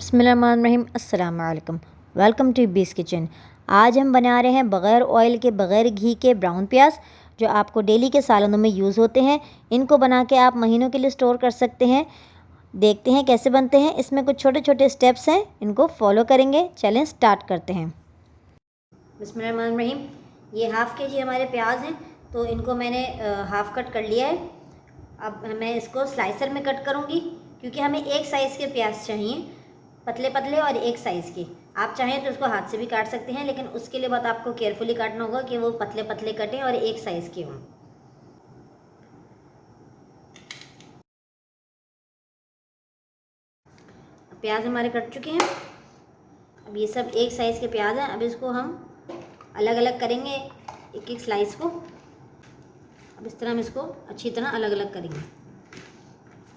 बिस्मिल्लाहिर्रहमानिर्रहीम। अस्सलाम वालेकुम। वेलकम टू बीस किचन। आज हम बना रहे हैं बग़ैर ऑयल के बग़ैर घी के ब्राउन प्याज, जो आपको डेली के सालनों में यूज़ होते हैं। इनको बना के आप महीनों के लिए स्टोर कर सकते हैं। देखते हैं कैसे बनते हैं। इसमें कुछ छोटे छोटे स्टेप्स हैं, इनको फॉलो करेंगे। चलें स्टार्ट करते हैं। बिस्मिल्लाहिर्रहमानिर्रहीम। ये हाफ़ के जी हमारे प्याज हैं, तो इनको मैंने हाफ़ कट कर लिया है। अब मैं इसको स्लाइसर में कट करूँगी, क्योंकि हमें एक साइज़ के प्याज चाहिए, पतले पतले और एक साइज़ के। आप चाहें तो उसको हाथ से भी काट सकते हैं, लेकिन उसके लिए बहुत आपको केयरफुली काटना होगा कि वो पतले पतले कटें और एक साइज़ के हों। प्याज हमारे कट चुके हैं। अब ये सब एक साइज़ के प्याज हैं। अब इसको हम अलग अलग करेंगे, एक एक स्लाइस को। अब इस तरह हम इसको अच्छी तरह अलग अलग करेंगे,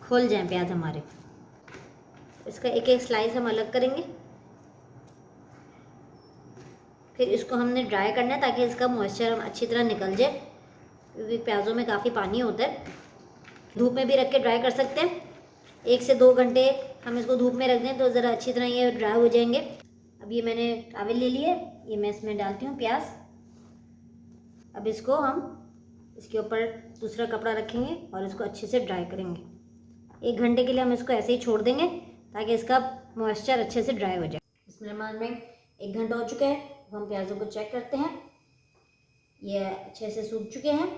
खोल जाएं प्याज हमारे। इसका एक एक स्लाइस हम अलग करेंगे। फिर इसको हमने ड्राई करना है, ताकि इसका मॉइस्चर अच्छी तरह निकल जाए, क्योंकि प्याज़ों में काफ़ी पानी होता है। धूप में भी रख के ड्राई कर सकते हैं। 1 से 2 घंटे हम इसको धूप में रख दें तो ज़रा अच्छी तरह ये ड्राई हो जाएंगे। अब ये मैंने टॉवल ले लिया है, ये मैं इसमें डालती हूँ प्याज। अब इसको हम इसके ऊपर दूसरा कपड़ा रखेंगे और इसको अच्छे से ड्राई करेंगे। 1 घंटे के लिए हम इसको ऐसे ही छोड़ देंगे, ताकि इसका मॉइस्चर अच्छे से ड्राई हो जाए। इसमें 1 घंटा हो चुका है। हम प्याज़ों को चेक करते हैं, ये अच्छे से सूख चुके हैं।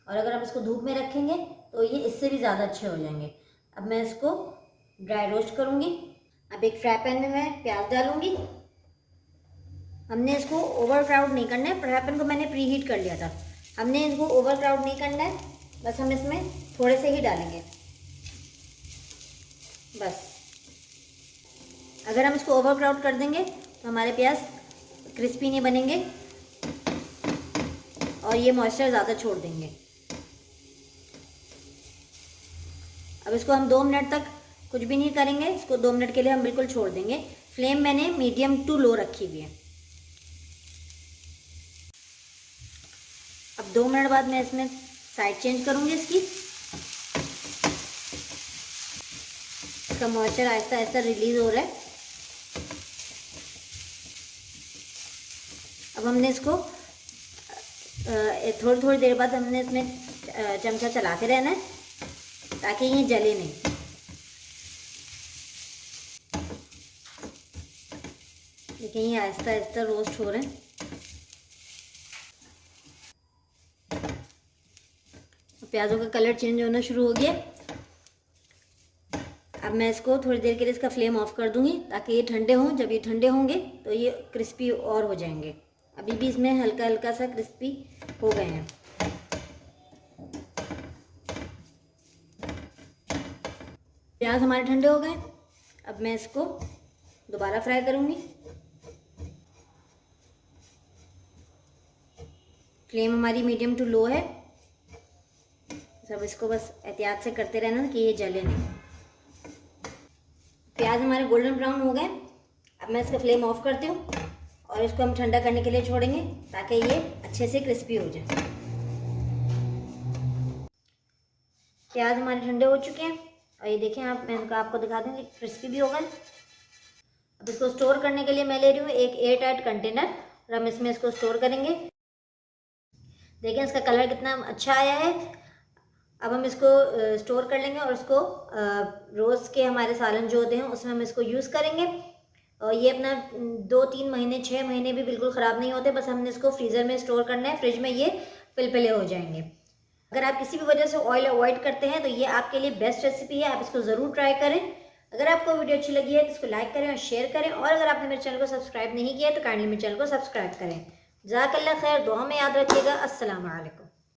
और अगर आप इसको धूप में रखेंगे तो ये इससे भी ज़्यादा अच्छे हो जाएंगे। अब मैं इसको ड्राई रोस्ट करूँगी। अब एक फ्राई पैन में मैं प्याज डालूँगी। हमने इसको ओवर क्राउड नहीं करना है। फ्राई पैन को मैंने प्री हीट कर लिया था। हमने इसको ओवर क्राउड नहीं करना है, बस हम इसमें थोड़े से ही डालेंगे बस। अगर हम इसको ओवर क्राउड कर देंगे तो हमारे प्याज क्रिस्पी नहीं बनेंगे और ये मॉइस्चर ज़्यादा छोड़ देंगे। अब इसको हम 2 मिनट तक कुछ भी नहीं करेंगे। इसको 2 मिनट के लिए हम बिल्कुल छोड़ देंगे। फ्लेम मैंने मीडियम टू लो रखी हुई है। अब 2 मिनट बाद मैं इसमें साइड चेंज करूँगी इसकी। इसका मॉइस्चर आहिस्ता आहिस्ता रिलीज़ हो रहा है। अब हमने इसको थोड़ी थोड़ी देर बाद हमने इसमें चमचा चलाते रहना है, ताकि ये जले नहीं। देखिए ये आहिस्ता आहिस्ता रोस्ट हो रहे हैं। प्याज़ों का कलर चेंज होना शुरू हो गया। अब मैं इसको थोड़ी देर के लिए इसका फ्लेम ऑफ कर दूंगी, ताकि ये ठंडे हों। जब ये ठंडे होंगे तो ये क्रिस्पी और हो जाएंगे। अभी भी इसमें हल्का हल्का सा क्रिस्पी हो गए हैं। प्याज हमारे ठंडे हो गए। अब मैं इसको दोबारा फ्राई करूंगी। फ्लेम हमारी मीडियम टू लो है। सब इसको बस एहतियात से करते रहना कि ये जले नहीं। प्याज हमारे गोल्डन ब्राउन हो गए। अब मैं इसका फ्लेम ऑफ करती हूँ और इसको हम ठंडा करने के लिए छोड़ेंगे, ताकि ये अच्छे से क्रिस्पी हो जाए। प्याज हमारे ठंडे हो चुके हैं और ये देखें, मैं आपको दिखा दूँगी क्रिस्पी भी हो गए। अब इसको स्टोर करने के लिए मैं ले रही हूँ एक एयर टाइट कंटेनर, और हम इसमें इसको स्टोर करेंगे। देखें इसका कलर कितना अच्छा आया है। अब हम इसको स्टोर कर लेंगे और इसको रोज़ के हमारे सालन जो होते हैं उसमें हम इसको यूज़ करेंगे। और ये अपना 2-3 महीने 6 महीने भी बिल्कुल ख़राब नहीं होते। बस हमने इसको फ्रीज़र में स्टोर करना है। फ्रिज में ये पिलपिले हो जाएंगे। अगर आप किसी भी वजह से ऑयल अवॉइड करते हैं तो ये आपके लिए बेस्ट रेसिपी है। आप इसको ज़रूर ट्राई करें। अगर आपको वीडियो अच्छी लगी है तो इसको लाइक करें और शेयर करें। और अगर आपने मेरे चैनल को सब्सक्राइब नहीं किया तो काइंडली मेरे चैनल को सब्सक्राइब करें। जज़ाकल्लाह खैर। दुआ में याद रखिएगा। अस्सलाम वालेकुम।